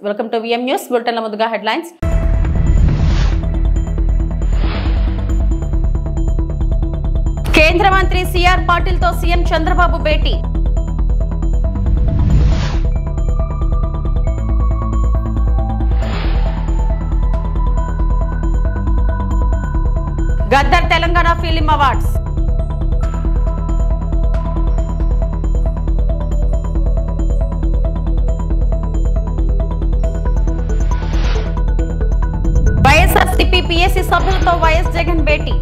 Welcome to VM news bulletin ల ముందుగా headlines. కేంద్ర మంత్రి సిఆర్ పాటిల్ తో సీఎం చంద్రబాబు భేటీ. Gaddar Telangana film awards. YSRCP PSC సభ్యులతో వైఎస్ జగన్ భేటీ.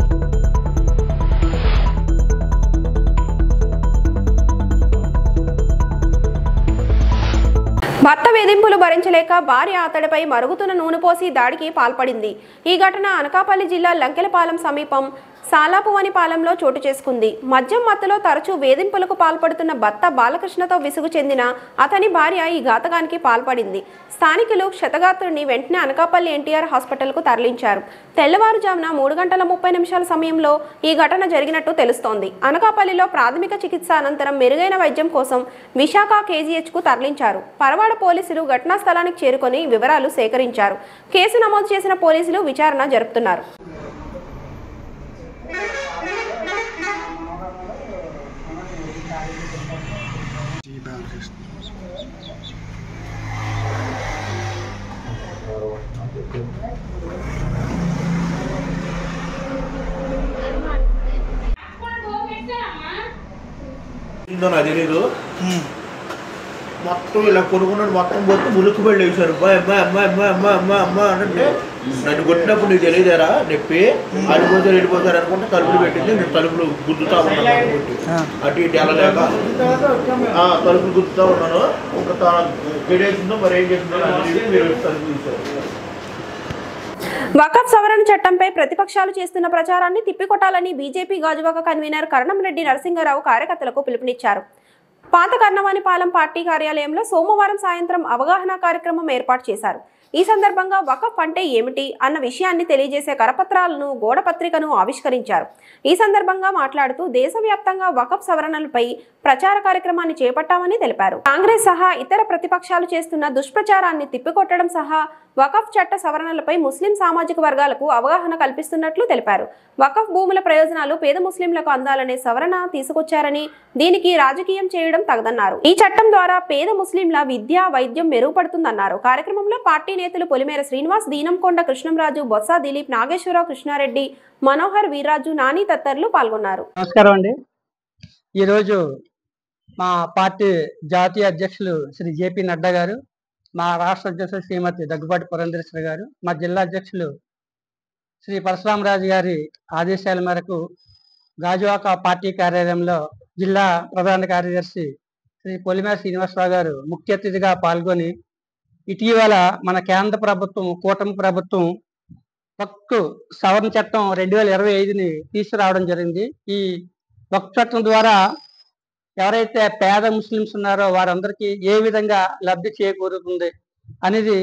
భర్త వేధింపులు భరించలేక భార్య అతడిపై మరుగుతున్న నూనె పోసి దాడికి పాల్పడింది. ఈ ఘటన అనకాపల్లి జిల్లా లంకెలపాలెం సమీపం సాలాపువనిపాలెంలో చోటు చేసుకుంది. మద్యం మత్తులో తరచూ వేధింపులకు పాల్పడుతున్న భర్త బాలకృష్ణతో విసుగు చెందిన అతని భార్య ఈ ఘాతకానికి పాల్పడింది. స్థానికులు క్షతగాత్రుడిని వెంటనే అనకాపల్లి ఎన్టీఆర్ హాస్పిటల్కు తరలించారు. తెల్లవారుజామున 3:30 సమయంలో ఈ ఘటన జరిగినట్టు తెలుస్తోంది. అనకాపల్లిలో ప్రాథమిక చికిత్స అనంతరం మెరుగైన వైద్యం కోసం విశాఖ కేజీహెచ్కు తరలించారు. పరవాడ పోలీసులు ఘటనా స్థలానికి చేరుకొని వివరాలు సేకరించారు. కేసు నమోదు చేసిన పోలీసులు విచారణ జరుపుతున్నారు. నాకు తెలీదు. మొత్తం ఇలా కొనుక్కున్నాడు, మొత్తం పోతే ములుక్కు పడి వేసారు. అమ్మ అంటే నన్ను కొట్టినప్పుడు నీకు తెలియదారా నొప్పి ఆడిపోతారు వెళ్ళిపోతారు అనుకుంటే తలుపులు పెట్టింది. నేను తలుపులు గుద్దుతా ఉన్నాను, కొట్టి అటు ఇటు వెళ్ళలేక తలుపులు గుద్దుతా ఉన్నాను. ఒక గడేసిందో మరి ఏం చేసిందో మీరు తలుపులు తీశారు. వకఫ్ సవరణ చట్టంపై ప్రతిపక్షాలు చేస్తున్న ప్రచారాన్ని తిప్పికొట్టాలని బీజేపీ గాజువాక కన్వీనర్ కరణంరెడ్డి నరసింహారావు కార్యకర్తలకు పిలుపునిచ్చారు. పాత కర్ణవానిపాలెం పార్టీ కార్యాలయంలో సోమవారం సాయంత్రం అవగాహన కార్యక్రమం ఏర్పాటు చేశారు. ఈ సందర్భంగా వకఫ్ అంటే ఏమిటి అన్న విషయాన్ని తెలియజేసే కరపత్రాలను గోడ పత్రికను ఆవిష్కరించారు. ఈ సందర్భంగా మాట్లాడుతూ దేశవ్యాప్తంగా వకఫ్ సవరణలపై ప్రచార కార్యక్రమాన్ని చేపట్టామని తెలిపారు. కాంగ్రెస్ సహా ఇతర ప్రతిపక్షాలు చేస్తున్న దుష్ప్రచారాన్ని తిప్పికొట్టడం సహా వకఫ్ చట్ట సవరణలపై ముస్లిం సామాజిక వర్గాలకు అవగాహన కల్పిస్తున్నట్లు తెలిపారు. వకఫ్ భూముల ప్రయోజనాలు పేద ముస్లింలకు అందాలనే సవరణ తీసుకొచ్చారని దీనికి రాజకీయం చేయడం తగదన్నారు. ఈ చట్టం ద్వారా పేద ముస్లింల విద్య వైద్యం మెరుగుపడుతుందన్నారు. కార్యక్రమంలో పార్టీ నేతలు పొలిమేర శ్రీనివాస్, దీనంకొండ కృష్ణంరాజు, బొత్స దిలీప్, నాగేశ్వరరావు, కృష్ణారెడ్డి, మనోహర్, వీర్రాజు, నాని తదితరులు పాల్గొన్నారు. నమస్కారం అండి. ఈరోజు మా పార్టీ జాతీయ అధ్యక్షులు శ్రీ జేపీ నడ్డా గారు, మా రాష్ట్ర అధ్యక్షులు శ్రీమతి దగ్గుబాటి పురంధేశ్వరి గారు, మా జిల్లా అధ్యక్షులు శ్రీ పరశురామరాజు గారి ఆదేశాల మేరకు గాజువాక పార్టీ కార్యాలయంలో జిల్లా ప్రధాన కార్యదర్శి శ్రీ పొలిమేర శ్రీనివాసరావు గారు ముఖ్య అతిథిగా పాల్గొని ఇటీవల మన కేంద్ర ప్రభుత్వం కూటమి ప్రభుత్వం వక్ఫ్ సవరణ చట్టం 2025ని తీసుకురావడం జరిగింది. ఈ వక్ఫ్ చట్టం ద్వారా ఎవరైతే పేద ముస్లిమ్స్ ఉన్నారో వారందరికీ ఏ విధంగా లబ్ధి చేకూరుతుంది అనేది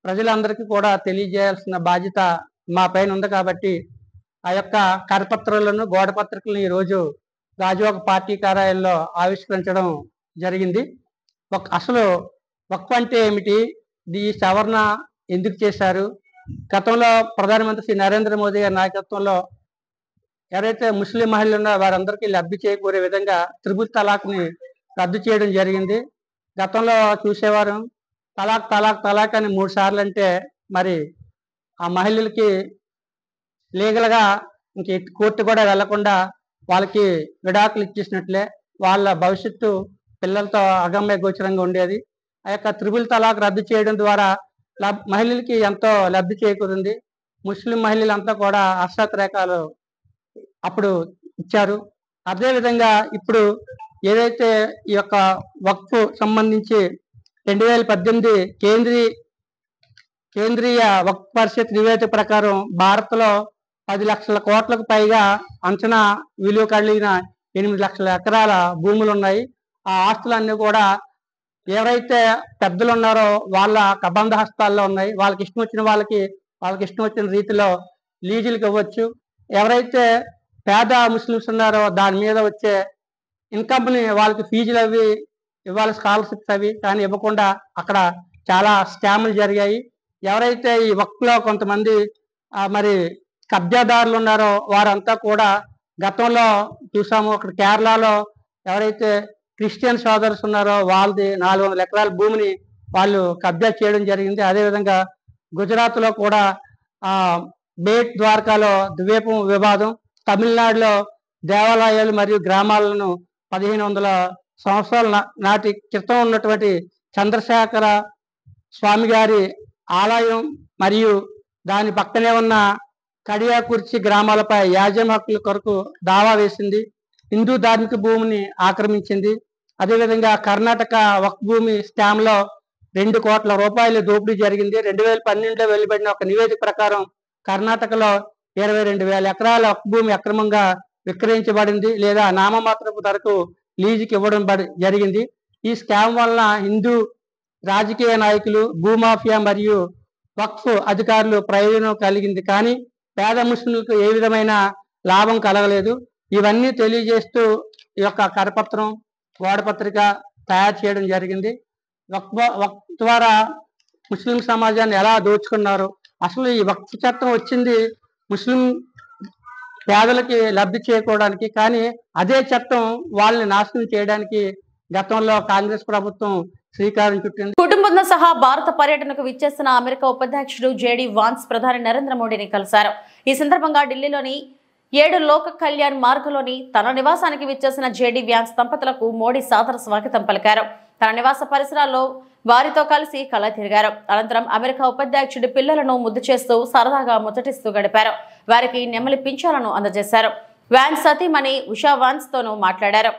ప్రజలందరికీ కూడా తెలియజేయాల్సిన బాధ్యత మా పైన ఉంది. కాబట్టి ఆ యొక్క కరపత్రాలను గోడ పత్రికలను ఈరోజు గాజువాక పార్టీ కార్యాలయంలో ఆవిష్కరించడం జరిగింది. అసలు వక్ఫ్ అంటే ఏమిటి, ఈ సవరణ ఎందుకు చేశారు, గతంలో ప్రధానమంత్రి శ్రీ నరేంద్ర మోదీ గారి నాయకత్వంలో ఎవరైతే ముస్లిం మహిళలు ఉన్నారో వారందరికీ లబ్ధి చేకూరే విధంగా త్రిపుల్ తలాక్ని రద్దు చేయడం జరిగింది. గతంలో చూసేవారు తలాక్ తలాక్ తలాక్ అని 3 సార్లు అంటే మరి ఆ మహిళలకి లీగల్గా ఇంక కోర్టు కూడా వెళ్లకుండా వాళ్ళకి విడాకులు ఇచ్చేసినట్లే, వాళ్ళ భవిష్యత్తు పిల్లలతో అగమ్య గోచరంగా ఉండేది. ఆ యొక్క త్రిపుల్ తలాక్ రద్దు చేయడం ద్వారా మహిళలకి ఎంతో లబ్ధి చేకూరింది. ముస్లిం మహిళలంతా కూడా హర్షాతిరేకాలు అప్పుడు ఇచ్చారు. అదేవిధంగా ఇప్పుడు ఏదైతే ఈ యొక్క వక్ఫ్ సంబంధించి 2018 కేంద్రీయ వక్ఫ్ పరిషత్ నివేదిక ప్రకారం భారత్లో 10 లక్షల కోట్లకు పైగా అంచనా విలువ కలిగిన 8 లక్షల ఎకరాల భూములు ఉన్నాయి. ఆ ఆస్తులన్నీ కూడా ఎవరైతే పెద్దలు ఉన్నారో వాళ్ళ కబంధ హస్తాల్లో ఉన్నాయి. వాళ్ళకి ఇష్టం వచ్చిన వాళ్ళకి ఇష్టం వచ్చిన రీతిలో లీజులకు ఇవ్వచ్చు. ఎవరైతే పేద ముస్లిమ్స్ ఉన్నారో దాని మీద వచ్చే ఇన్కమ్ని వాళ్ళకి ఫీజులు అవి ఇవ్వాలి, స్కాలర్షిప్స్ అవి కానీ ఇవ్వకుండా అక్కడ చాలా స్కాములు జరిగాయి. ఎవరైతే ఈ వక్ఫ్లో కొంతమంది మరి కబ్జాదారులు ఉన్నారో వారంతా కూడా గతంలో చూసాము. అక్కడ కేరళలో ఎవరైతే క్రిస్టియన్ సోదర్స్ ఉన్నారో వాళ్ళది 400 ఎకరాల భూమిని వాళ్ళు కబ్జా చేయడం జరిగింది. అదేవిధంగా గుజరాత్లో కూడా బేట్ ద్వారకాలో ద్వీపం వివాదం, తమిళనాడులో దేవాలయాలు మరియు గ్రామాలను 1500 సంవత్సరాల నాటి క్రితం ఉన్నటువంటి చంద్రశేఖర స్వామి గారి ఆలయం మరియు దాని పక్కనే ఉన్న కడియాకుర్చి గ్రామాలపై యాజమాన్య హక్కుల కొరకు దావా వేసింది. హిందూ ధార్మిక భూమిని ఆక్రమించింది. అదేవిధంగా కర్ణాటక వక్ఫ్ భూమి స్కామ్లో 2 కోట్ల రూపాయల దోపిడీ జరిగింది. 2012లో వెలువడిన ఒక నివేదిక ప్రకారం కర్ణాటకలో 22,000 ఎకరాల వక్ఫ్ భూమి అక్రమంగా విక్రయించబడింది లేదా నామమాత్రపు ధరకు లీజుకి ఇవ్వడం జరిగింది. ఈ స్కామ్ వలన హిందూ రాజకీయ నాయకులు, భూమాఫియా మరియు వక్ఫ్ అధికారులు ప్రయోజనం కలిగింది, కానీ పేద ముస్లింలకు ఏ విధమైన లాభం కలగలేదు. ఇవన్నీ తెలియజేస్తూ ఈ యొక్క కరపత్రం, గోడపత్రిక తయారు చేయడం జరిగింది. వక్ఫ్ ద్వారా ముస్లిం సమాజాన్ని ఎలా దోచుకున్నారు, అసలు ఈ వక్ఫ్ చట్టం వచ్చింది ముస్లిం పేదలకి లబ్ధి చేకూడడానికి, కానీ అదే చట్టం వాళ్ళని నాశనం చేయడానికి గతంలో కాంగ్రెస్ ప్రభుత్వం శ్రీకారం చుట్టింది. కుటుంబంతో సహా భారత పర్యటనకు విచ్చేసిన అమెరికా ఉపాధ్యక్షుడు జేడీ వాన్స్ ప్రధాని నరేంద్ర మోడీని కలిశారు. ఈ సందర్భంగా ఢిల్లీలోని 7 లోక కళ్యాణ్ మార్గంలోని తన నివాసానికి విచ్చేసిన జేడీ వ్యాన్స్ దంపతులకు మోడీ సాదర స్వాగతం పలికారు. తన నివాస పరిసరాల్లో వారితో కలిసి కళ తిరిగారు. అనంతరం అమెరికా ఉపాధ్యక్షుడి పిల్లలను ముద్దు చేస్తూ సరదాగా ముచ్చటిస్తూ గడిపారు. వారికి నెమలి పింఛాలను అందజేశారు. వ్యాన్స్ సతీమణి ఉషా వాన్స్ తోనూ మాట్లాడారు.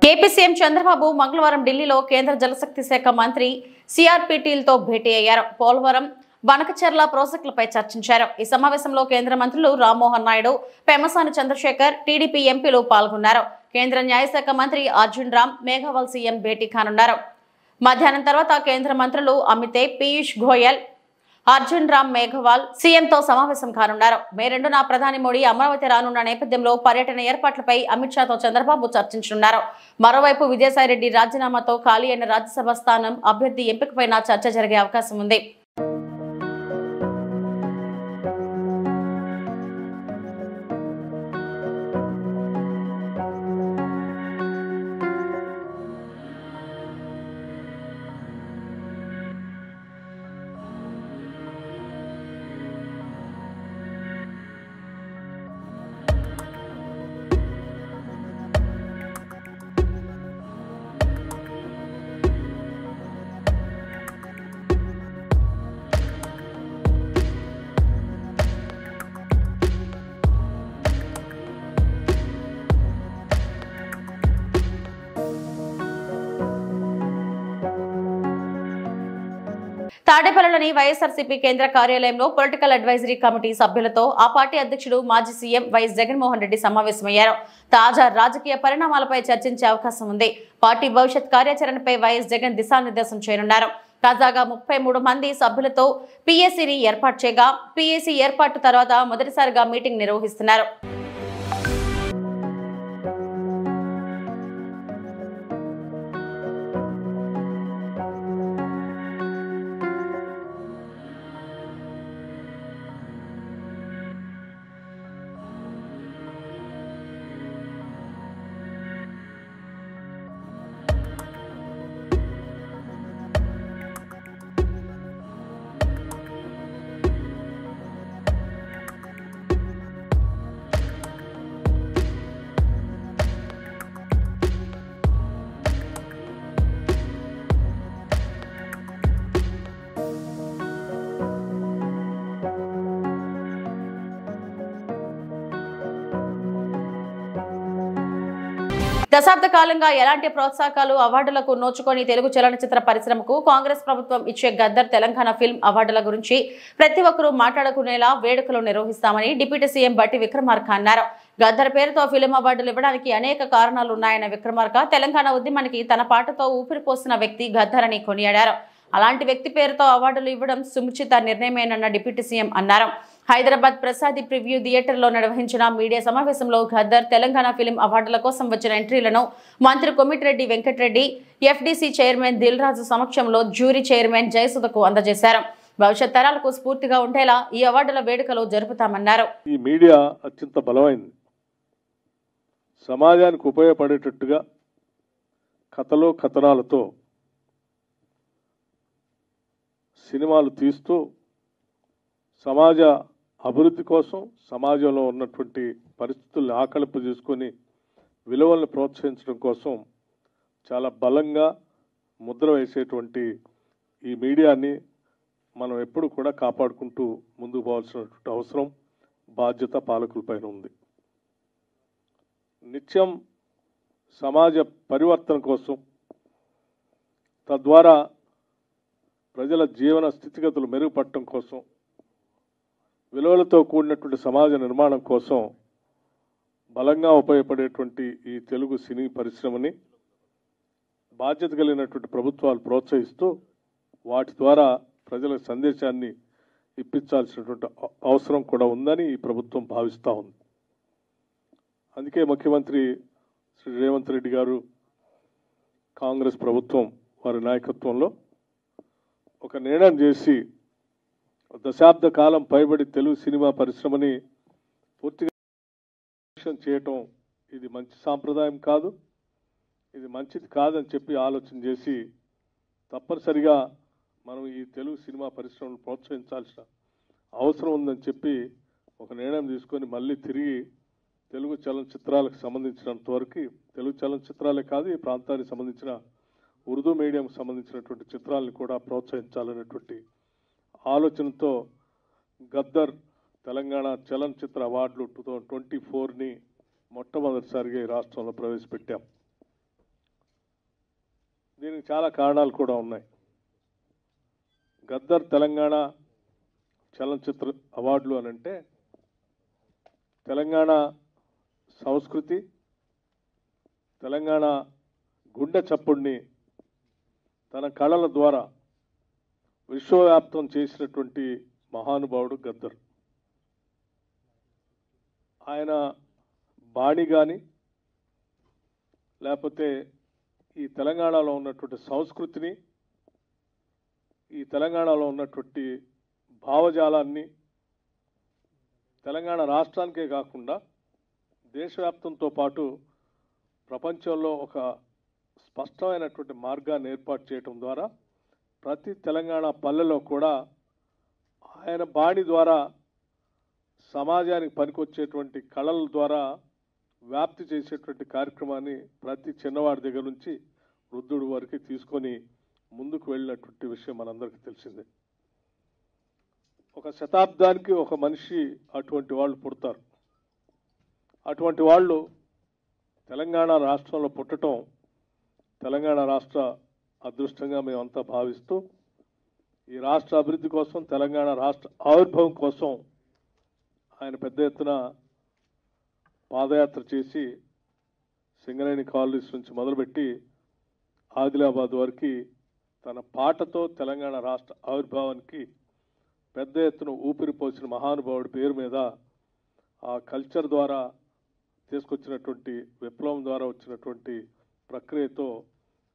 ఏపీ సీఎం చంద్రబాబు మంగళవారం ఢిల్లీలో కేంద్ర జలశక్తి శాఖ మంత్రి సిఆర్పీటీలతో భేటీ అయ్యారు. పోలవరం, బనకచెర్ల ప్రాజెక్టులపై చర్చించారు. ఈ సమావేశంలో కేంద్ర మంత్రులు రామ్మోహన్ నాయుడు, పెమ్మసాని చంద్రశేఖర్, టీడీపీ ఎంపీలు పాల్గొన్నారు. కేంద్ర న్యాయశాఖ మంత్రి అర్జున్ రామ్ మేఘవాల్ సీఎం భేటీ కానున్నారు. మధ్యాహ్నం తర్వాత కేంద్ర మంత్రులు అమితే, పీయూష్ గోయల్, అర్జున్ రామ్ మేఘవాల్ సీఎంతో సమావేశం కానున్నారు. మే 2న ప్రధాని మోడీ అమరావతి రానున్న నేపథ్యంలో పర్యటన ఏర్పాట్లపై అమిత్ షాతో చంద్రబాబు చర్చించనున్నారు. మరోవైపు విజయసాయిరెడ్డి రాజీనామాతో ఖాళీ అయిన రాజ్యసభ స్థానం అభ్యర్థి ఎంపికపై చర్చ జరిగే అవకాశం ఉంది. తాడేపల్లిలోని వైఎస్ఆర్సీపీ కేంద్ర కార్యాలయంలో పొలిటికల్ అడ్వైజరీ కమిటీ సభ్యులతో ఆ పార్టీ అధ్యక్షుడు మాజీ సీఎం వైఎస్ జగన్మోహన్ రెడ్డి సమావేశమయ్యారు. తాజా రాజకీయ పరిణామాలపై చర్చించే అవకాశం ఉంది. పార్టీ భవిష్యత్ కార్యాచరణపై వైఎస్ జగన్ దిశానిర్దేశం చేయనున్నారు. తాజాగా 33 మంది సభ్యులతో పీఏసీని ఏర్పాటు చేయగా పీఏసీ ఏర్పాటు తర్వాత మొదటిసారిగా మీటింగ్ నిర్వహిస్తున్నారు. దశాబ్ద కాలంగా ఎలాంటి ప్రోత్సాహకాలు అవార్డులకు నోచుకొని తెలుగు చలనచిత్ర పరిశ్రమకు కాంగ్రెస్ ప్రభుత్వం ఇచ్చే గద్దర్ తెలంగాణ ఫిల్మ్ అవార్డుల గురించి ప్రతి ఒక్కరూ మాట్లాడుకునేలా వేడుకలు నిర్వహిస్తామని డిప్యూటీ సీఎం బట్టి విక్రమార్క అన్నారు. గద్దర్ పేరుతో ఫిల్మ్ అవార్డులు ఇవ్వడానికి అనేక కారణాలు ఉన్నాయన్న విక్రమార్క తెలంగాణ ఉద్యమానికి తన పాటతో ఊపిరిపోసిన వ్యక్తి గద్దర్ అని కొనియాడారు. అలాంటి వ్యక్తి పేరుతో అవార్డులు ఇవ్వడం సుముచిత నిర్ణయమేనన్న డిప్యూటీ సీఎం అన్నారు. హైదరాబాద్ ప్రసాద్ ప్రివ్యూ థియేటర్లో నిర్వహించిన మీడియా సమావేశంలో గద్దర్ తెలంగాణ ఫిల్మ్ అవార్డుల కోసం వచ్చిన ఎంట్రీలను మంత్రి కొమిటిరెడ్డి వెంకటరెడ్డి, ఎఫ్డీసీ చైర్మన్ దిల్ రాజు సమక్షంలో జ్యూరీ చైర్మన్ జయసుధకు అందజేశారు. భవిష్యత్ తరాలకు స్ఫూర్తిగా ఉండేలా ఈ అవార్డుల వేడుకలు జరుపుతామన్నారు. ఈ మీడియా అత్యంత బలమైంది. సమాజానికి ఉపయోగపడేటట్టుగా కథలు కథనాలతో సినిమాలు తీస్తూ సమాజ అభివృద్ధి కోసం సమాజంలో ఉన్నటువంటి పరిస్థితుల్ని ఆకలింపు చేసుకొని విలువలను ప్రోత్సహించడం కోసం చాలా బలంగా ముద్ర వేసేటువంటి ఈ మీడియాని మనం ఎప్పుడు కూడా కాపాడుకుంటూ ముందుకు పోవాల్సినటువంటి అవసరం బాధ్యత పాలకులపైన ఉంది. నిత్యం సమాజ పరివర్తన కోసం తద్వారా ప్రజల జీవన స్థితిగతులు మెరుగుపడటం కోసం విలువలతో కూడినటువంటి సమాజ నిర్మాణం కోసం బలంగా ఉపయోగపడేటువంటి ఈ తెలుగు సినీ పరిశ్రమని బాధ్యత కలిగినటువంటి ప్రభుత్వాలు ప్రోత్సహిస్తూ వాటి ద్వారా ప్రజల సందేశాన్ని ఇప్పించాల్సినటువంటి అవసరం కూడా ఉందని ఈ ప్రభుత్వం భావిస్తూ ఉంది. అందుకే ముఖ్యమంత్రి శ్రీ రేవంత్ రెడ్డి గారు కాంగ్రెస్ ప్రభుత్వం వారి నాయకత్వంలో ఒక నిర్ణయం చేసి దశాబ్ద కాలం పైబడి తెలుగు సినిమా పరిశ్రమని పూర్తిగా చేయటం ఇది మంచి సాంప్రదాయం కాదు, ఇది మంచిది కాదని చెప్పి ఆలోచన చేసి తప్పనిసరిగా మనం ఈ తెలుగు సినిమా పరిశ్రమను ప్రోత్సహించాల్సిన అవసరం ఉందని చెప్పి ఒక నిర్ణయం తీసుకొని మళ్ళీ తిరిగి తెలుగు చలనచిత్రాలకు సంబంధించినంత వరకు తెలుగు చలనచిత్రాలే కాదు ఈ ప్రాంతానికి సంబంధించిన ఉర్దూ మీడియంకు సంబంధించినటువంటి చిత్రాలను కూడా ప్రోత్సహించాలనేటువంటి ఆలోచనతో గద్దర్ తెలంగాణ చలనచిత్ర అవార్డులు 2024ని మొట్టమొదటిసారిగా ఈ రాష్ట్రంలో ప్రవేశపెట్టాం. దీనికి చాలా కారణాలు కూడా ఉన్నాయి. గద్దర్ తెలంగాణ చలనచిత్ర అవార్డులు అనంటే తెలంగాణ సంస్కృతి, తెలంగాణ గుండె చప్పుడిని తన కళల ద్వారా విశ్వవ్యాప్తం చేసినటువంటి మహానుభావుడు గద్దర్. ఆయన బాణి కానీ లేకపోతే ఈ తెలంగాణలో ఉన్నటువంటి సంస్కృతిని, ఈ తెలంగాణలో ఉన్నటువంటి భావజాలాన్ని తెలంగాణ రాష్ట్రానికే కాకుండా దేశవ్యాప్తంతో పాటు ప్రపంచంలో ఒక స్పష్టమైనటువంటి మార్గాన్ని ఏర్పాటు చేయడం ద్వారా ప్రతి తెలంగాణ పల్లెలో కూడా ఆయన బాణి ద్వారా సమాజానికి పనికొచ్చేటువంటి కళల ద్వారా వ్యాప్తి చేసేటువంటి కార్యక్రమాన్ని ప్రతి చిన్నవాడి దగ్గర నుంచి వృద్ధుడి వరకు తీసుకొని ముందుకు వెళ్ళినటువంటి విషయం మనందరికీ తెలిసిందే. ఒక శతాబ్దానికి ఒక మనిషి అటువంటి వాళ్ళు పుడతారు. అటువంటి వాళ్ళు తెలంగాణ రాష్ట్రంలో పుట్టడం తెలంగాణ రాష్ట్ర అదృష్టంగా మేమంతా భావిస్తూ ఈ రాష్ట్ర అభివృద్ధి కోసం, తెలంగాణ రాష్ట్ర ఆవిర్భావం కోసం ఆయన పెద్ద ఎత్తున పాదయాత్ర చేసి సింగరేణి కాలనీస్ నుంచి మొదలుపెట్టి ఆదిలాబాద్ వరకు తన పాటతో తెలంగాణ రాష్ట్ర ఆవిర్భావానికి పెద్ద ఎత్తున ఊపిరిపోసిన మహానుభావుడి పేరు మీద ఆ కల్చర్ ద్వారా తీసుకొచ్చినటువంటి విప్లవం ద్వారా వచ్చినటువంటి ప్రక్రియతో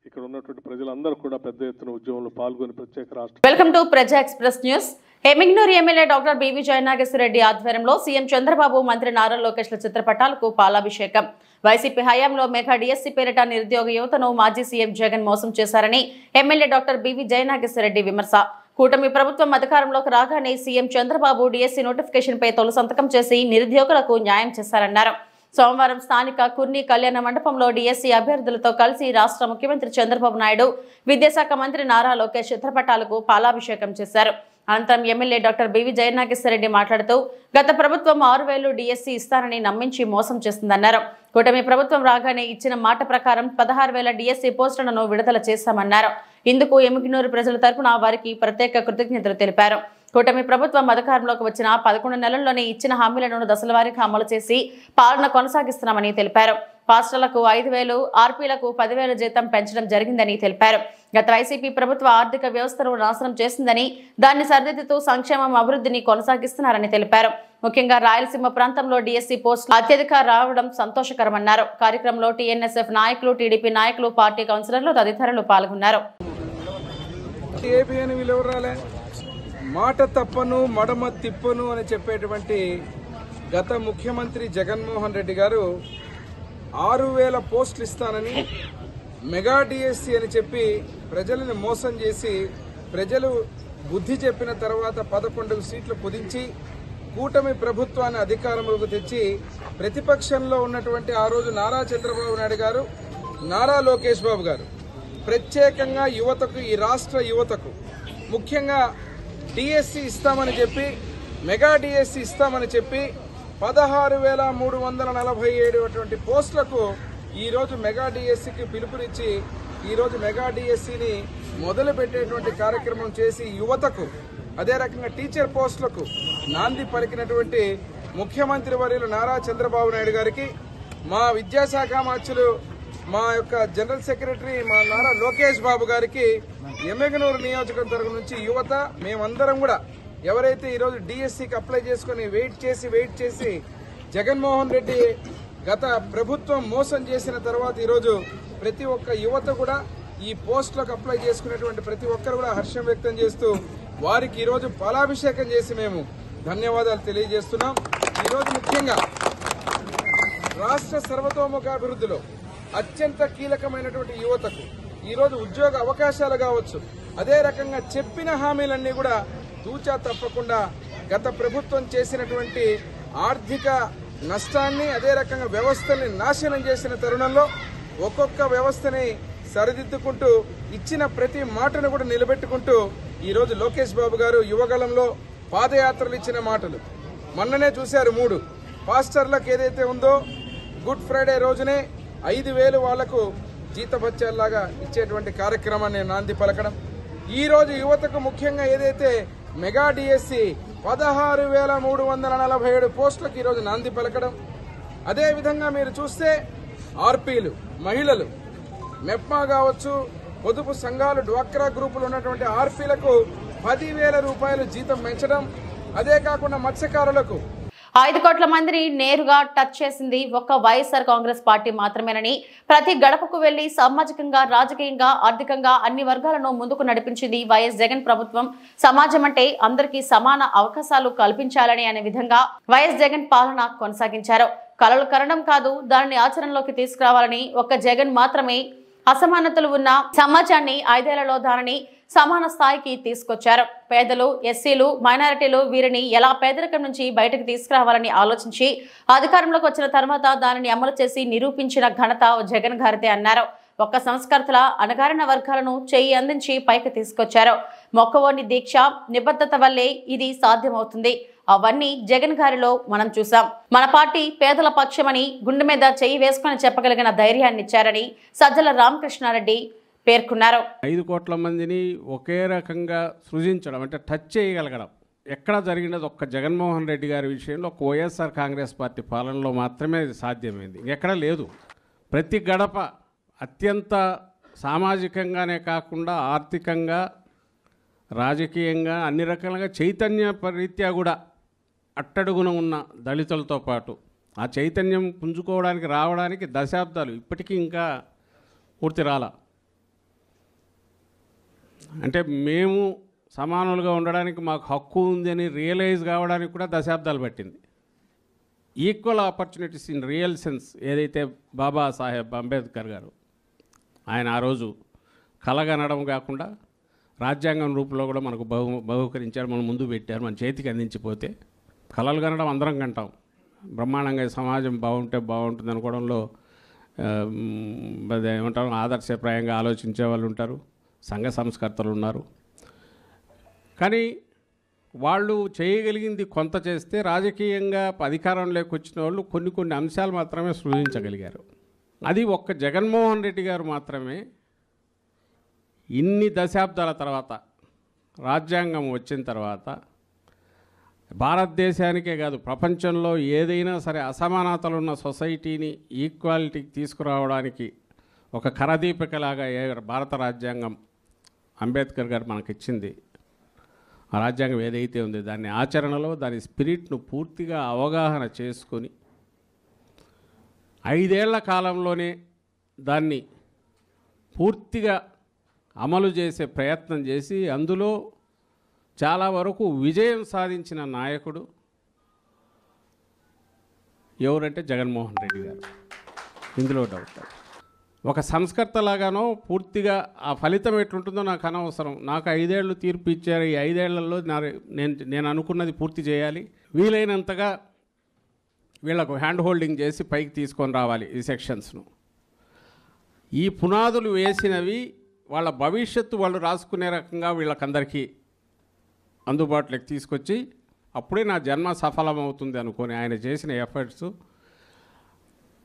ఇక్కడ ఉన్నటువంటి ప్రజలందరూ కూడా పెద్ద ఎత్తున ఉద్యమంలో పాల్గొని ప్రత్యేక రాష్ట్ర. Welcome to Praja express news. Emmiganur MLA doctor BV Jayanageswarareddy ఆధ్వర్యంలో సీఎం చంద్రబాబు, మంత్రి నారా లోకేష్ల చిత్రపటాలకు పాలాభిషేకం. వైసీపీ హయాంలో మెగా డిఎస్సీ పేరిట నిరుద్యోగ యువతను మాజీ సీఎం జగన్ మోసం చేశారని ఎమ్మెల్యే డాక్టర్ బివి జయనాగేశ్వరరెడ్డి విమర్శ. కూటమి ప్రభుత్వం అధికారంలోకి రాగానే సీఎం చంద్రబాబు డిఎస్సీ నోటిఫికేషన్ పై తొలి సంతకం చేసి నిరుద్యోగులకు న్యాయం చేశారన్నారు. సోమవారం స్థానిక కుర్ని కళ్యాణ మండపంలో డిఎస్సీ అభ్యర్థులతో కలిసి రాష్ట్ర ముఖ్యమంత్రి చంద్రబాబు నాయుడు, విద్యాశాఖ మంత్రి నారా లోకేష్ చిత్రపటాలకు పాలాభిషేకం చేశారు. అనంతరం ఎమ్మెల్యే డాక్టర్ బివి జయనాగేశ్వరరెడ్డి మాట్లాడుతూ గత ప్రభుత్వం 6,000 డిఎస్సీ ఇస్తానని నమ్మించి మోసం చేస్తుందన్నారు. కూటమి ప్రభుత్వం రాగానే ఇచ్చిన మాట ప్రకారం 16,000 డిఎస్సీ పోస్టులను విడుదల చేశామన్నారు. ఇందుకు ఎమ్మిగనూరు ప్రజల తరపున వారికి ప్రత్యేక కృతజ్ఞతలు తెలిపారు. కూటమి ప్రభుత్వం అధికారంలోకి వచ్చిన 11 నెలల్లోనే ఇచ్చిన హామీలను దశలవారీగా అమలు చేసి పాలన కొనసాగిస్తున్నామని తెలిపారు. పాస్టర్లకు 5,000, ఆర్పీలకు 10,000 జీతం పెంచడం జరిగిందని తెలిపారు. గత వైసీపీ ప్రభుత్వ ఆర్థిక వ్యవస్థను నాశనం చేసిందని, దాన్ని సరిదిద్దుతూ సంక్షేమం, అభివృద్ధిని కొనసాగిస్తున్నారని తెలిపారు. ముఖ్యంగా రాయలసీమ ప్రాంతంలో డిఎస్సీ పోస్టులు అత్యధిక రావడం సంతోషకరమన్నారు. కార్యక్రమంలో టీఎన్ఎస్ఎఫ్ నాయకులు, టీడీపీ నాయకులు, పార్టీ కౌన్సిలర్లు తదితరులు పాల్గొన్నారు. మాట తప్పను మడమ తిప్పను అని చెప్పేటువంటి గత ముఖ్యమంత్రి జగన్మోహన్ రెడ్డి గారు 6,000 పోస్టులు ఇస్తానని మెగా డిఎస్సీ అని చెప్పి ప్రజలను మోసం చేసి, ప్రజలు బుద్ధి చెప్పిన తర్వాత 11 సీట్లు కుదించి కూటమి ప్రభుత్వాన్ని అధికారంలోకి తెచ్చి ప్రతిపక్షంలో ఉన్నటువంటి ఆ రోజు నారా చంద్రబాబు నాయుడు గారు, నారా లోకేష్ బాబు గారు ప్రత్యేకంగా యువతకు, ఈ రాష్ట్ర యువతకు ముఖ్యంగా డిఎస్సీ ఇస్తామని చెప్పి, మెగా డిఎస్సీ ఇస్తామని చెప్పి 16,347 పోస్టులకు ఈరోజు మెగా డిఎస్సీకి పిలుపునిచ్చి ఈరోజు మెగా డిఎస్సీని మొదలు పెట్టేటువంటి కార్యక్రమం చేసి యువతకు, అదే రకంగా టీచర్ పోస్టులకు నాంది పలికినటువంటి ముఖ్యమంత్రి వర్యులు నారా చంద్రబాబు నాయుడు గారికి, మా విద్యాశాఖ మంత్రులు, మా యొక్క జనరల్ సెక్రటరీ మా నారా లోకేష్ బాబు గారికి, ఎమ్మిగనూరు నియోజకవర్గం నుంచి యువత మేమందరం కూడా ఎవరైతే ఈరోజు డిఎస్సీకి అప్లై చేసుకుని వెయిట్ చేసి జగన్మోహన్ రెడ్డి గత ప్రభుత్వం మోసం చేసిన తర్వాత ఈరోజు ప్రతి ఒక్క యువత కూడా ఈ పోస్టులకు అప్లై చేసుకునేటువంటి ప్రతి ఒక్కరు కూడా హర్షం వ్యక్తం చేస్తూ వారికి ఈరోజు పాలాభిషేకం చేసి మేము ధన్యవాదాలు తెలియజేస్తున్నాం. ఈరోజు ముఖ్యంగా రాష్ట్ర సర్వతోముఖాభివృద్ధిలో అత్యంత కీలకమైనటువంటి యువతకు ఈరోజు ఉద్యోగ అవకాశాలు కావచ్చు, అదే రకంగా చెప్పిన హామీలన్నీ కూడా తూచా తప్పకుండా గత ప్రభుత్వం చేసినటువంటి ఆర్థిక నష్టాన్ని, అదే రకంగా వ్యవస్థల్ని నాశనం చేసిన తరుణంలో ఒక్కొక్క వ్యవస్థని సరిదిద్దుకుంటూ ఇచ్చిన ప్రతి మాటను కూడా నిలబెట్టుకుంటూ ఈరోజు లోకేష్ బాబు గారు యువగళంలో పాదయాత్రలు ఇచ్చిన మాటలు మొన్ననే చూశారు. 3 పాస్టర్లకు ఏదైతే ఉందో గుడ్ ఫ్రైడే రోజునే 5,000 వాళ్లకు జీతభత్యాల్లాగా ఇచ్చేటువంటి కార్యక్రమాన్ని నాంది పలకడం, ఈ రోజు యువతకు ముఖ్యంగా ఏదైతే మెగా డిఎస్సీ 16,347 పోస్టులకు ఈరోజు నాంది పలకడం, అదేవిధంగా మీరు చూస్తే ఆర్పీలు, మహిళలు, మెప్మా కావచ్చు, పొదుపు సంఘాలు, డ్వాక్రా గ్రూపులు ఉన్నటువంటి ఆర్పీలకు 10,000 రూపాయలు జీతం పెంచడం. అదే కాకుండా మత్స్యకారులకు 5 కోట్ల మందిని నేరుగా టచ్ చేసింది ఒక్క వైఎస్ఆర్ కాంగ్రెస్ పార్టీ మాత్రమేనని, ప్రతి గడపకు వెళ్లి సామాజికంగా, రాజకీయంగా, ఆర్థికంగా అన్ని వర్గాలను ముందుకు నడిపించింది వైఎస్ జగన్ ప్రభుత్వం. సమాజం అంటే అందరికీ సమాన అవకాశాలు కల్పించాలని అనే విధంగా వైఎస్ జగన్ పాలన కొనసాగించారు. కలలు కనడం కాదు, దానిని ఆచరణలోకి తీసుకురావాలని ఒక్క జగన్ మాత్రమే అసమానతలు ఉన్న సమాజాన్ని 5 ఏళ్లలో దానిని సమాన స్థాయికి తీసుకొచ్చారు. పేదలు, ఎస్సీలు, మైనారిటీలు వీరిని ఎలా పేదరికం నుంచి బయటకు తీసుకురావాలని ఆలోచించి అధికారంలోకి వచ్చిన తర్వాత దానిని అమలు చేసి నిరూపించిన ఘనత జగన్ గారిదే అన్నారు. ఒక్క సంస్కర్తల అణగారిన వర్గాలను చేయి అందించి పైకి తీసుకొచ్చారు. మొక్కవోని దీక్ష, నిబద్ధత వల్లే ఇది సాధ్యమవుతుంది. అవన్నీ జగన్ గారిలో మనం చూసాం. మన పార్టీ పేదల పక్షమని గుండె మీద చెయ్యి వేసుకొని చెప్పగలిగిన ధైర్యాన్ని ఇచ్చారని సజ్జల రామకృష్ణారెడ్డి పేర్కొన్నారు. 5 కోట్ల మందిని ఒకే రకంగా సృజించడం అంటే టచ్ చేయగలగడం ఎక్కడ జరిగినది ఒక్క జగన్మోహన్ రెడ్డి గారి విషయంలో, ఒక వైఎస్ఆర్ కాంగ్రెస్ పార్టీ పాలనలో మాత్రమే ఇది సాధ్యమైంది. ఎక్కడ లేదు. ప్రతి గడప అత్యంత సామాజికంగానే కాకుండా ఆర్థికంగా, రాజకీయంగా అన్ని రకాలుగా చైతన్య రీత్యా కూడా అట్టడుగున ఉన్న దళితులతో పాటు ఆ చైతన్యం పుంజుకోవడానికి రావడానికి దశాబ్దాలు ఇప్పటికీ ఇంకా పూర్తి రాలా. అంటే మేము సమానులుగా ఉండడానికి మాకు హక్కు ఉంది అని రియలైజ్ కావడానికి కూడా దశాబ్దాలు పట్టింది. Equal opportunities in real sense ఏదైతే బాబాసాహెబ్ అంబేద్కర్ గారు ఆయన ఆ రోజు కలగనడం కాకుండా రాజ్యాంగం రూపంలో కూడా మనకు బహుకరించారు, మన ముందు పెట్టారు, మన చేతికి అందించిపోతే కలలు కనడం అందరం కంటాం. బ్రహ్మాండంగా సమాజం బాగుంటే బాగుంటుంది అనుకోవడంలో ఏమంటారు ఆదర్శప్రాయంగా ఆలోచించే వాళ్ళు ఉంటారు, సంఘ సంస్కర్తలు ఉన్నారు. కానీ వాళ్ళు చేయగలిగింది కొంత చేస్తే రాజకీయంగా అధికారంలోకి వచ్చిన వాళ్ళు కొన్ని అంశాలు మాత్రమే సృజించగలిగారు. అది ఒక్క జగన్మోహన్ రెడ్డి గారు మాత్రమే ఇన్ని దశాబ్దాల తర్వాత రాజ్యాంగం వచ్చిన తర్వాత భారతదేశానికే కాదు ప్రపంచంలో ఏదైనా సరే అసమానతలున్న సొసైటీని ఈక్వాలిటీకి తీసుకురావడానికి ఒక కరదీపికలాగా భారత రాజ్యాంగం అంబేద్కర్ గారు మనకిచ్చింది. ఆ రాజ్యాంగం ఏదైతే ఉందో దాన్ని ఆచరణలో దాని స్పిరిట్ను పూర్తిగా అవగాహన చేసుకొని 5 ఏళ్ల కాలంలోనే దాన్ని పూర్తిగా అమలు చేసే ప్రయత్నం చేసి అందులో చాలా వరకు విజయం సాధించిన నాయకుడు ఎవరంటే జగన్మోహన్ రెడ్డి గారు. ఇందులో డౌట్. ఒక సంస్కర్తలాగానో పూర్తిగా ఆ ఫలితం ఎట్లుంటుందో నాకు అనవసరం. నాకు 5 ఏళ్ళు తీర్పు ఇచ్చారు. ఈ 5 ఏళ్లలో నేను అనుకున్నది పూర్తి చేయాలి. వీలైనంతగా వీళ్లకు హ్యాండ్ హోల్డింగ్ చేసి పైకి తీసుకొని రావాలి ఈ సెక్షన్స్ను. ఈ పునాదులు వేసినవి వాళ్ళ భవిష్యత్తు వాళ్ళు రాసుకునే రకంగా వీళ్ళకందరికీ అందుబాటులోకి తీసుకొచ్చి అప్పుడే నా జన్మ సఫలమవుతుంది అనుకొని ఆయన చేసిన ఎఫర్ట్స్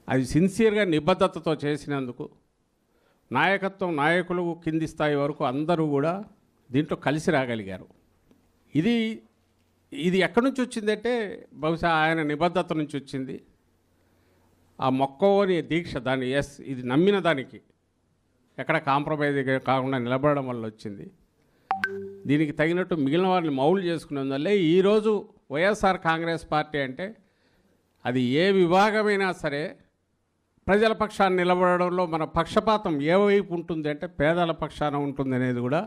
అది సిన్సియర్గా నిబద్ధతతో చేసినందుకు నాయకత్వం నాయకులు కింది స్థాయి వరకు అందరూ కూడా దీంట్లో కలిసి రాగలిగారు. ఇది ఎక్కడి నుంచి వచ్చిందంటే బహుశా ఆయన నిబద్ధత నుంచి వచ్చింది. ఆ మొక్కవోని దీక్ష దాన్ని ఇది నమ్మిన దానికి ఎక్కడ కాంప్రమైజ్ కాకుండా నిలబడడం వల్ల వచ్చింది. దీనికి తగినట్టు మిగిలిన వారిని మౌలు చేసుకునేందువల్లే ఈరోజు వైఎస్ఆర్ కాంగ్రెస్ పార్టీ అంటే అది ఏ విభాగమైనా సరే ప్రజల పక్షాన్ని నిలబడడంలో మన పక్షపాతం ఏ వైపు ఉంటుంది అంటే పేదల పక్షాన ఉంటుంది అనేది కూడా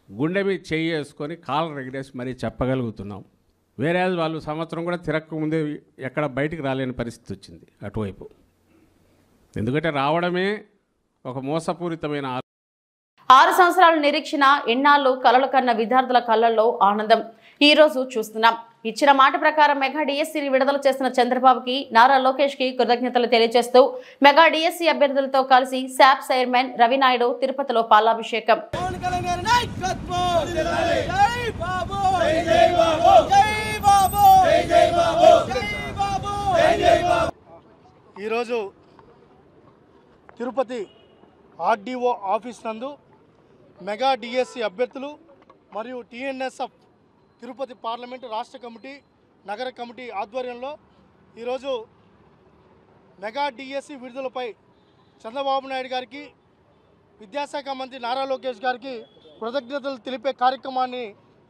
గుండె మీద చెయ్యి వేసుకొని కాళ్ళ ఎగరేసి మరీ చెప్పగలుగుతున్నాం. వేరే వాళ్ళు సంవత్సరం కూడా తిరక్క ముందే ఎక్కడ బయటికి రాలేని పరిస్థితి వచ్చింది అటువైపు. ఎందుకంటే రావడమే ఒక మోసపూరితమైన 6 సంవత్సరాల నిరీక్షణ, ఎన్నాళ్ళు కలలు కన్న విద్యార్థుల కళ్ళల్లో ఆనందం ఈ రోజు చూస్తున్నాం. ఇచ్చిన మాట ప్రకారం మెగా డిఎస్సీని విడుదల చేసిన చంద్రబాబుకి, నారా లోకేష్ కి కృతజ్ఞతలు తెలియజేస్తూ మెగా డిఎస్సీ అభ్యర్థులతో కలిసి శాప్ చైర్మన్ రవినాయుడు తిరుపతిలో పాలాభిషేకం. ఈరోజు తిరుపతి ఆర్డీఓ ఆఫీస్ నందు మెగా డిఎస్సి అభ్యర్థులు మరియు టీఎన్ఎస్ఎఫ్ తిరుపతి పార్లమెంటు రాష్ట్ర కమిటీ నగర కమిటీ ఆధ్వర్యంలో ఈరోజు మెగా డిఎస్సి విడుదలపై చంద్రబాబు నాయుడు గారికి, విద్యాశాఖ మంత్రి నారా లోకేష్ గారికి కృతజ్ఞతలు తెలిపే కార్యక్రమాన్ని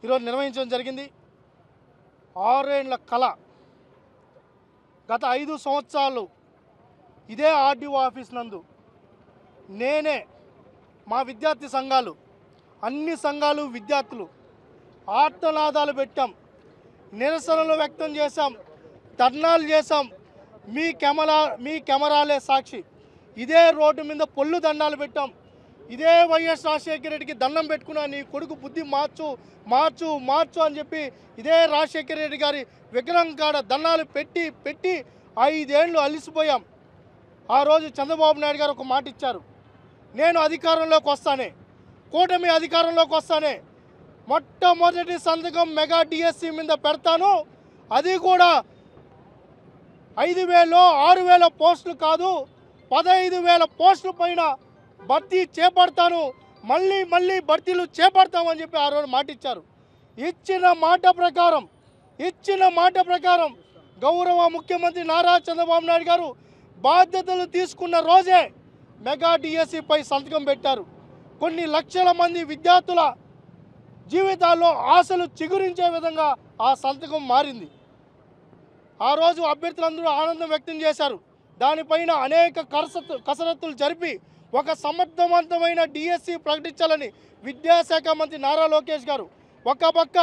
ఈరోజు నిర్వహించడం జరిగింది. 6 ఏళ్ల కళ, గత 5 సంవత్సరాలు ఇదే ఆర్డీఓ ఆఫీస్ నందు నేనే, మా విద్యార్థి సంఘాలు, అన్ని సంఘాలు, విద్యార్థులు ఆర్తనాదాలు పెట్టాం, నిరసనలు వ్యక్తం చేశాం, ధర్నాలు చేశాం. మీ కెమెరాలే సాక్షి. ఇదే రోడ్డు మీద పొల్లు దండాలు పెట్టాం. ఇదే వైఎస్ రాజశేఖర రెడ్డికి దండం పెట్టుకున్నా, నీ కొడుకు బుద్ధి మార్చు మార్చు మార్చు అని చెప్పి ఇదే రాజశేఖర రెడ్డి గారి విగ్రహం కాడ దండాలు పెట్టి 5 ఏళ్ళు అలిసిపోయాం. ఆ రోజు చంద్రబాబు నాయుడు గారు ఒక మాట ఇచ్చారు, నేను అధికారంలోకి వస్తానే, కూటమి అధికారంలోకి వస్తానే, మొట్టమొదటి సంతకం మెగా డిఎస్సి మీద పెడతాను, అది కూడా 5,000 6,000 పోస్టులు కాదు 15,000 పోస్టుల పైన భర్తీ చేపడతాను, మళ్ళీ భర్తీలు చేపడతామని చెప్పి ఆ రోజు మాట ఇచ్చారు. ఇచ్చిన మాట ప్రకారం గౌరవ ముఖ్యమంత్రి నారా చంద్రబాబు నాయుడు గారు బాధ్యతలు తీసుకున్న రోజే మెగా డిఎస్సిపై సంతకం పెట్టారు. కొన్ని లక్షల మంది విద్యార్థుల జీవితాల్లో ఆశలు చిగురించే విధంగా ఆ సంతకం మారింది. ఆ రోజు అభ్యర్థులందరూ ఆనందం వ్యక్తం చేశారు. దానిపైన అనేక కసరత్తులు జరిపి ఒక సమర్థవంతమైన డిఎస్సి ప్రకటించాలని విద్యాశాఖ మంత్రి నారా లోకేష్ గారు ఒక పక్క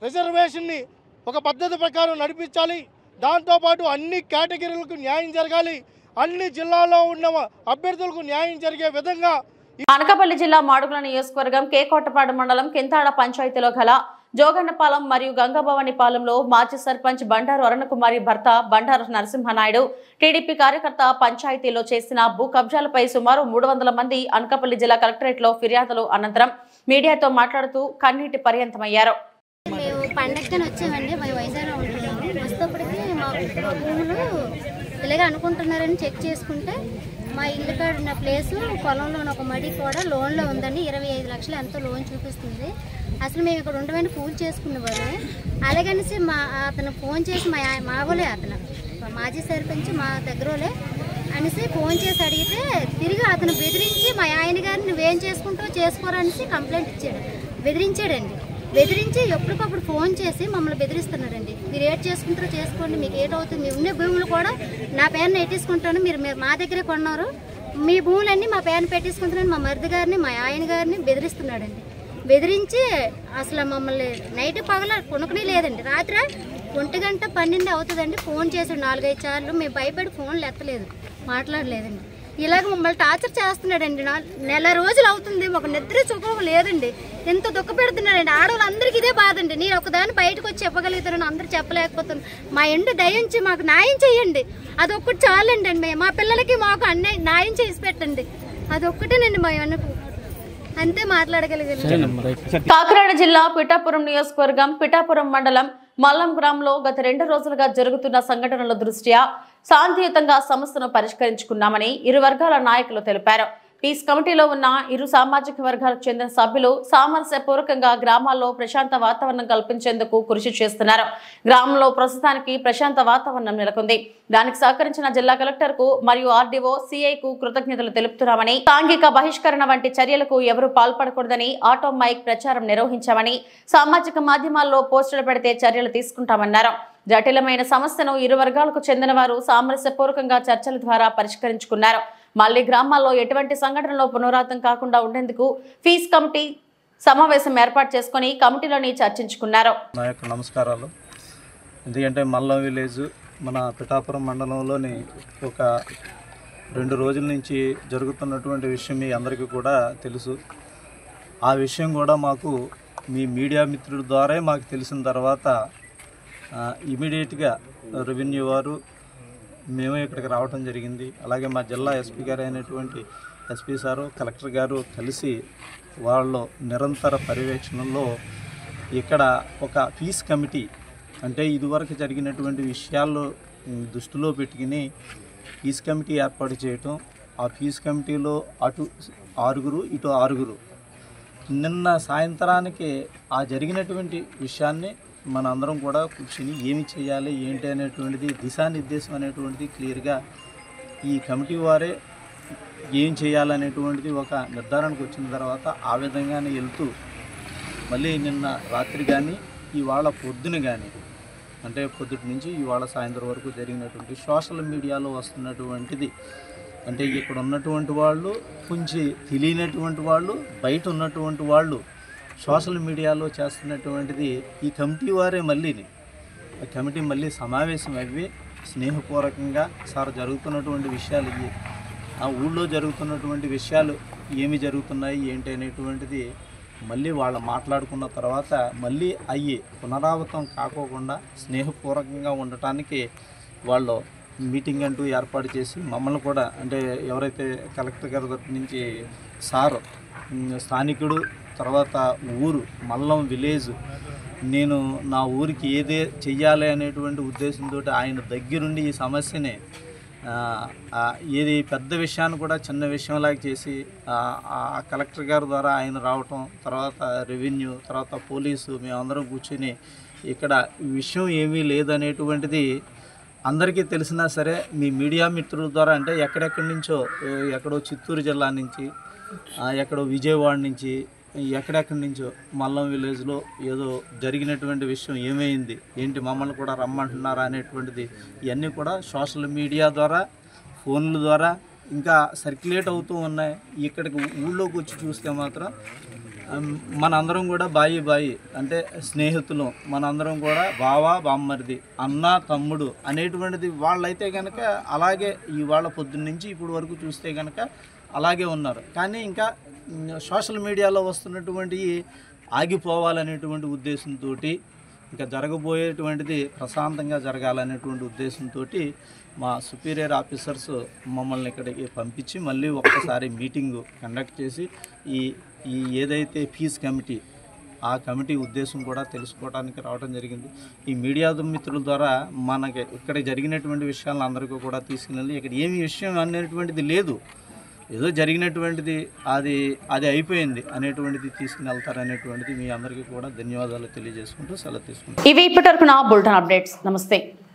రిజర్వేషన్ని ఒక పద్ధతి ప్రకారం నడిపించాలి, దాంతోపాటు అన్ని కేటగిరీలకు న్యాయం జరగాలి, అన్ని జిల్లాల్లో ఉన్న అభ్యర్థులకు న్యాయం జరిగే విధంగా. అనకాపల్లి జిల్లా మాడుగుల నియోజకవర్గం కేకోటపాడు మండలం కింతాడ పంచాయతీలో గల జోగన్నపాలెం మరియు గంగభవానిపాలెంలో మాజీ సర్పంచ్ బండారు అరుణకుమారి భర్త బండారు నరసింహనాయుడు టీడీపీ కార్యకర్త పంచాయతీలో చేసిన భూ కబ్జాలపై సుమారు 300 మంది అనకాపల్లి జిల్లా కలెక్టరేట్లో ఫిర్యాదులు అనంతరం మీడియాతో మాట్లాడుతూ కన్నీటి పర్యంతమయ్యారు. మేము పండగని వచ్చామండి, మేము వైజాగ్లో ఉంటున్నాము. వచ్చేటప్పటికి మా భూములు ఇలాగే అనుకుంటున్నారని చెక్ చేసుకుంటే మా ఇల్లు కాడ ఉన్న ప్లేసు పొలంలో ఒక మడి కూడా లోన్లో ఉందండి. 25 లక్షలు ఎంతో లోన్ చూపిస్తుంది. అసలు మేము ఇక్కడ ఉండమని పూజ చేసుకునేవారు. అలాగనేసి అతను ఫోన్ చేసి మా వాళ్ళే, అతను మాజీ సర్పంచ్ మా దగ్గరలే అనేసి ఫోన్ చేసి అడిగితే తిరిగి అతను బెదిరించి మా ఆయన గారిని నువ్వేం చేసుకుంటావు చేసుకోరనేసి కంప్లైంట్ ఇచ్చాడు. బెదిరించి ఎప్పటికప్పుడు ఫోన్ చేసి మమ్మల్ని బెదిరిస్తున్నారండి. మీరు ఏడ్ చేసుకుంటారో చేసుకోండి, మీకు ఏటవుతుంది, మీ ఉన్న భూములు కూడా నా పేరుని ఎట్టేసుకుంటాను, మీరు మా దగ్గరే కొన్నారు, మీ భూములన్నీ మా పేరుని పెట్టేసుకుంటున్నాను మా మరిది గారిని మా ఆయన గారిని బెదిరిస్తున్నాడండి. బెదిరించి అసలు మమ్మల్ని నైట్ పగల కొనుక్కునే లేదండి. రాత్రి 1:12 అవుతుందండి. ఫోన్ చేసాడు 4-5 సార్లు. మేము భయపడి ఫోన్లు ఎత్తలేదు, మాట్లాడలేదండి. ఇలాగ మమ్మల్ని టార్చర్ చేస్తున్నాడండి. నెల రోజులు అవుతుంది, ఒక నిద్ర సుఖం లేదండి. ఎంత దుఃఖ పెడుతున్నాడండి. ఆడవాళ్ళందరికీ ఇదే బాధండి. నేను ఒకదాన్ని బయటకు వచ్చి చెప్పగలుగుతానని అందరూ చెప్పలేకపోతున్నాను. మా ఎండు దయించి మాకు న్యాయం చేయండి, అదొక్కటి చాలండి అండి. మా పిల్లలకి మాకు న్యాయం చేసి పెట్టండి, అదొక్కటేనండి మా అంతే మాట్లాడగలిగాను. కాకినాడ జిల్లా పిఠాపురం నియోజకవర్గం పిఠాపురం మండలం మల్లం గ్రామంలో గత 2 రోజులుగా జరుగుతున్న సంఘటనల దృష్ట్యా శాంతియుతంగా సమస్యను పరిష్కరించుకున్నామని ఇరు వర్గాల నాయకులు తెలిపారు. పీస్ కమిటీలో ఉన్న ఇరు సామాజిక వర్గాలకు చెందిన సభ్యులు సామరస్యపూర్వకంగా గ్రామాల్లో ప్రశాంత వాతావరణం కల్పించేందుకు కృషి చేస్తున్నారు. గ్రామంలో ప్రస్తుతానికి ప్రశాంత వాతావరణం నెలకొంది. దానికి సహకరించిన జిల్లా కలెక్టర్ కు మరియు ఆర్డీఓ సిఐకు కృతజ్ఞతలు తెలుపుతున్నామని, సాంఘిక బహిష్కరణ వంటి చర్యలకు ఎవరూ పాల్పడకూడదని ఆటో మైక్ ప్రచారం నిర్వహించామని, సామాజిక మాధ్యమాల్లో పోస్టులు పెడితే చర్యలు తీసుకుంటామన్నారు. జటిలమైన సమస్యను ఇరు వర్గాలకు చెందిన వారు సామరస్యపూర్వకంగా చర్చల ద్వారా పరిష్కరించుకున్నారు. మళ్లీ గ్రామాల్లో ఎటువంటి సంఘటనలో పునరావృతం కాకుండా ఉండేందుకు ఫీస్ కమిటీ సమావేశం ఏర్పాటు చేసుకుని కమిటీలోని చర్చించుకున్నారు. నా యొక్క నమస్కారాలు. ఎందుకంటే మల్లం విలేజ్ మన పిఠాపురం మండలంలోని ఒక 2 రోజుల నుంచి జరుగుతున్నటువంటి విషయం మీ అందరికీ కూడా తెలుసు. ఆ విషయం కూడా మాకు మీ మీడియా మిత్రుల ద్వారా మాకు తెలిసిన తర్వాత ఇమీడియట్గా రెవెన్యూ వారు మేము ఇక్కడికి రావడం జరిగింది. అలాగే మా జిల్లా ఎస్పీ గారు అయినటువంటి ఎస్పీ సారు, కలెక్టర్ గారు కలిసి వాళ్ళు నిరంతర పర్యవేక్షణలో ఇక్కడ ఒక పీస్ కమిటీ, అంటే ఇదివరకు జరిగినటువంటి విషయాల్లో దృష్టిలో పెట్టుకుని పీస్ కమిటీ ఏర్పాటు చేయటం. ఆ పీస్ కమిటీలో అటు 6 ఇటు 6. నిన్న సాయంత్రానికి ఆ జరిగినటువంటి విషయాన్ని మన అందరం కూడా కూర్చొని ఏమి చేయాలి ఏంటి అనేటువంటిది దిశానిర్దేశం అనేటువంటిది క్లియర్గా ఈ కమిటీ వారే ఏం చేయాలనేటువంటిది ఒక నిర్ధారణకు వచ్చిన తర్వాత ఆ విధంగానే వెళ్తూ మళ్ళీ నిన్న రాత్రి కానీ ఇవాళ పొద్దున కానీ అంటే పొద్దుటి నుంచి ఇవాళ సాయంత్రం వరకు జరిగినటువంటి సోషల్ మీడియాలో వస్తున్నటువంటిది అంటే ఇక్కడ ఉన్నటువంటి వాళ్ళు కొంచెం తెలియనటువంటి వాళ్ళు బయట ఉన్నటువంటి వాళ్ళు సోషల్ మీడియాలో చేస్తున్నటువంటిది ఈ కమిటీ వారే ఆ కమిటీ మళ్ళీ సమావేశం అయ్యి స్నేహపూర్వకంగా సార్ జరుగుతున్నటువంటి విషయాలు ఇవి ఆ ఊళ్ళో జరుగుతున్నటువంటి విషయాలు ఏమి జరుగుతున్నాయి ఏంటి అనేటువంటిది మళ్ళీ వాళ్ళు మాట్లాడుకున్న తర్వాత మళ్ళీ అయ్యి పునరావృతం కాకోకుండా స్నేహపూర్వకంగా ఉండటానికి వాళ్ళు మీటింగ్ అంటూ ఏర్పాటు చేసి మమ్మల్ని కూడా అంటే ఎవరైతే కలెక్టర్ గారి తరఫు నుంచి సార్ స్థానికుడు తర్వాత ఊరు మల్లం విలేజ్ నేను నా ఊరికి ఏదే చెయ్యాలి అనేటువంటి ఉద్దేశంతో ఆయన దగ్గరుండి ఈ సమస్యని ఏది పెద్ద విషయాన్ని కూడా చిన్న విషయంలాగా చేసి కలెక్టర్ గారి ద్వారా ఆయన రావటం తర్వాత రెవెన్యూ తర్వాత పోలీసు మేమందరం కూర్చొని ఇక్కడ విషయం ఏమీ లేదనేటువంటిది అందరికీ తెలిసినా సరే మీ మీడియా మిత్రుల ద్వారా అంటే ఎక్కడెక్కడి నుంచో ఎక్కడో చిత్తూరు జిల్లా నుంచి ఎక్కడో విజయవాడ నుంచి ఎక్కడెక్కడి నుంచో మల్లం విలేజ్లో ఏదో జరిగినటువంటి విషయం ఏమైంది ఏంటి మమ్మల్ని కూడా రమ్మంటున్నారా అనేటువంటిది ఇవన్నీ కూడా సోషల్ మీడియా ద్వారా ఫోన్ల ద్వారా ఇంకా సర్క్యులేట్ అవుతూ ఉన్నాయి. ఇక్కడికి ఊళ్ళోకి వచ్చి చూస్తే మాత్రం మనందరం కూడా బాయి అంటే స్నేహితులు మనందరం కూడా బావా బామ్మరిది అన్న తమ్ముడు అనేటువంటిది వాళ్ళైతే కనుక అలాగే ఇవాళ పొద్దున్న నుంచి ఇప్పుడు వరకు చూస్తే కనుక అలాగే ఉన్నారు. కానీ ఇంకా సోషల్ మీడియాలో వస్తున్నటువంటి ఆగిపోవాలనేటువంటి ఉద్దేశంతో ఇంకా జరగబోయేటువంటిది ప్రశాంతంగా జరగాలనేటువంటి ఉద్దేశంతో మా సుపీరియర్ ఆఫీసర్స్ మమ్మల్ని ఇక్కడికి పంపించి మళ్ళీ ఒక్కసారి మీటింగ్ కండక్ట్ చేసి ఈ ఏదైతే పీస్ కమిటీ ఆ కమిటీ ఉద్దేశం కూడా తెలుసుకోవడానికి రావడం జరిగింది. ఈ మీడియా మిత్రుల ద్వారా మనకి ఇక్కడ జరిగినటువంటి విషయాలను అందరికీ కూడా తీసుకుని ఇక్కడ ఏమి విషయం అనేటువంటిది లేదు, ఏదో జరిగినటువంటిది అది అయిపోయింది అనేటువంటిది తీసుకుని వెళ్తారనేటువంటిది మీ అందరికీ కూడా ధన్యవాదాలు తెలియజేసుకుంటూ సెలవు తీసుకుంటాం. ఇవి ఇప్పటివరకు నా బులెటిన్ అప్డేట్స్. నమస్తే.